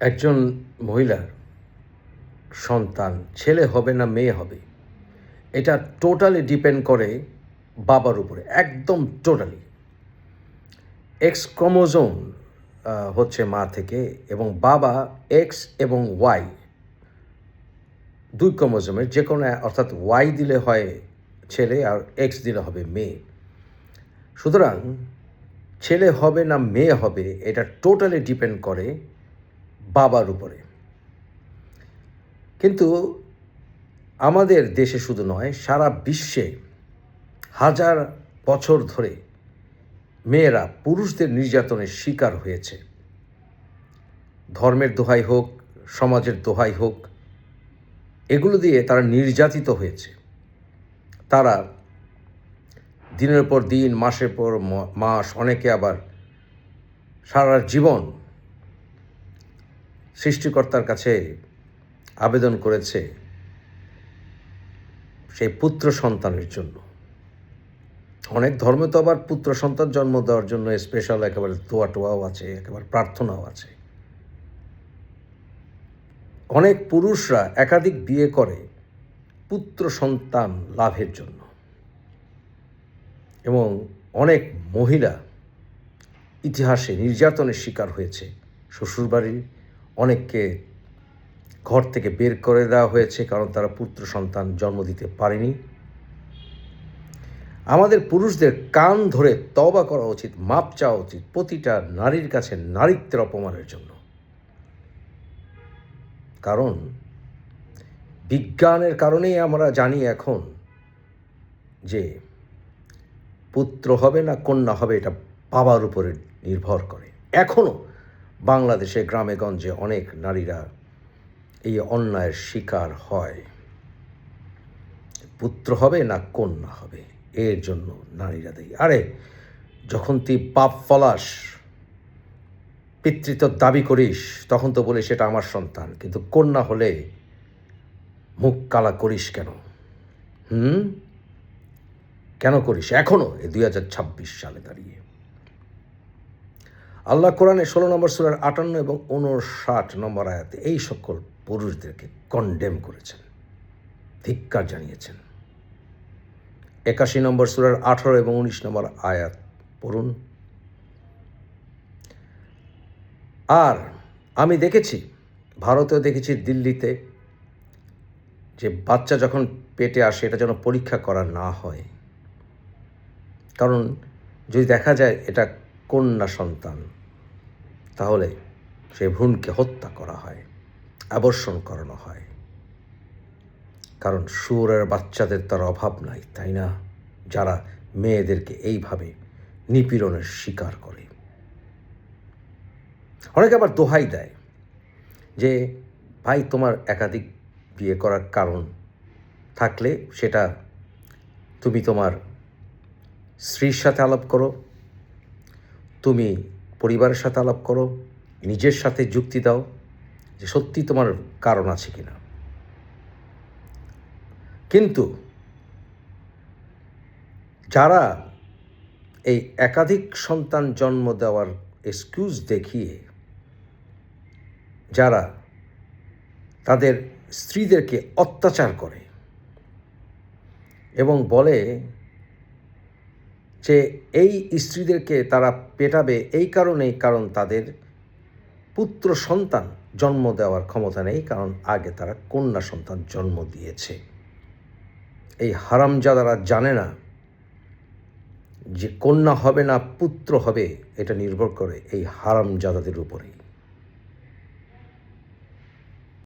একজন মহিলার সন্তান ছেলে হবে না মেয়ে হবে, এটা টোটালি ডিপেন্ড করে বাবার উপরে, একদম টোটালি। এক্স ক্রোমোজোম হচ্ছে মা থেকে, এবং বাবা এক্স এবং ওয়াই দুই ক্রোমোজোমের যে কোনো, অর্থাৎ ওয়াই দিলে হয় ছেলে আর এক্স দিলে হবে মেয়ে। সুতরাং ছেলে হবে না মেয়ে হবে এটা টোটালি ডিপেন্ড করে বাবার উপরে। কিন্তু আমাদের দেশে শুধু নয়, সারা বিশ্বে হাজার বছর ধরে মেয়েরা পুরুষদের নির্যাতনের শিকার হয়েছে। ধর্মের দোহাই হোক, সমাজের দোহাই হোক, এগুলো দিয়ে তারা নির্যাতিত হয়েছে। তারা দিনের পর দিন, মাসের পর মাস, অনেকে আবার সারা জীবন সৃষ্টিকর্তার কাছে আবেদন করেছে সেই পুত্র সন্তানের জন্য। অনেক ধর্মে তো আবার পুত্র সন্তান জন্ম দেওয়ার জন্য স্পেশাল একেবারে দোয়া টোয়াও আছে, একেবারে প্রার্থনাও আছে। অনেক পুরুষরা একাধিক বিয়ে করে পুত্র সন্তান লাভের জন্য, এবং অনেক মহিলা ইতিহাসে নির্যাতনের শিকার হয়েছে। শ্বশুরবাড়ির অনেককে ঘর থেকে বের করে দেওয়া হয়েছে কারণ তারা পুত্র সন্তান জন্ম দিতে পারেনি। আমাদের পুরুষদের কান ধরে তওবা করা উচিত, মাপ চাওয়া উচিত প্রতিটা নারীর কাছে নারীত্বের অপমানের জন্য। কারণ বিজ্ঞানের কারণেই আমরা জানি এখন যে পুত্র হবে না কন্যা হবে এটা বাবার উপরে নির্ভর করে। এখনও বাংলাদেশে গ্রামে গঞ্জে অনেক নারীরা এই অন্যায়ের শিকার হয়। পুত্র হবে না কন্যা হবে, এর জন্য নারীরা দেয়। আরে যখন তুই পাপ ফলাস, পিতৃত্ব দাবি করিস, তখন তো বলিস সেটা আমার সন্তান, কিন্তু কন্যা হলে মুখ কালা করিস কেন? কেন করিস এখনও, এই 2026 সালে দাঁড়িয়ে? আল্লাহ কোরআনে 16 নম্বর সূরার 58 এবং 59 নম্বর আয়াতে এই সকল পুরুষদেরকে কন্ডেম করেছেন, ধিক্কার জানিয়েছেন। 81 নম্বর সূরার 18 এবং 19 নম্বর আয়াত পড়ুন। আর আমি দেখেছি, ভারতেও দেখেছি, দিল্লিতে, যে বাচ্চা যখন পেটে আসে এটা যেন পরীক্ষা করা না হয়। কারণ যদি দেখা যায় এটা কন্যা সন্তান, তাহলে সেই ভ্রূণকে হত্যা করা হয়, অ্যাবর্শন করানো হয়। কারণ শুয়োরের বাচ্চাদের তার অভাব নাই, তাই না? যারা মেয়েদেরকে এইভাবে নিপীড়নের শিকার করে। অনেকে আবার দোহাই দেয় যে ভাই তোমার একাধিক বিয়ে করার কারণ থাকলে সেটা তুমি তোমার স্ত্রীর সাথে আলাপ করো, তুমি পরিবারের সাথে আলাপ করো, নিজের সাথে যুক্তি দাও যে সত্যি তোমার কারণ আছে কিনা। কিন্তু যারা এই একাধিক সন্তান জন্ম দেওয়ার এক্সকিউজ দেখিয়ে যারা তাদের স্ত্রীদেরকে অত্যাচার করে এবং বলে যে এই স্ত্রীদেরকে তারা পেটাবে এই কারণেই, কারণ তাদের পুত্র সন্তান জন্ম দেওয়ার ক্ষমতা নেই, কারণ আগে তারা কন্যা সন্তান জন্ম দিয়েছে। এই হারামজাদারা জানে না যে কন্যা হবে না পুত্র হবে এটা নির্ভর করে এই হারামজাদাদের উপরেই।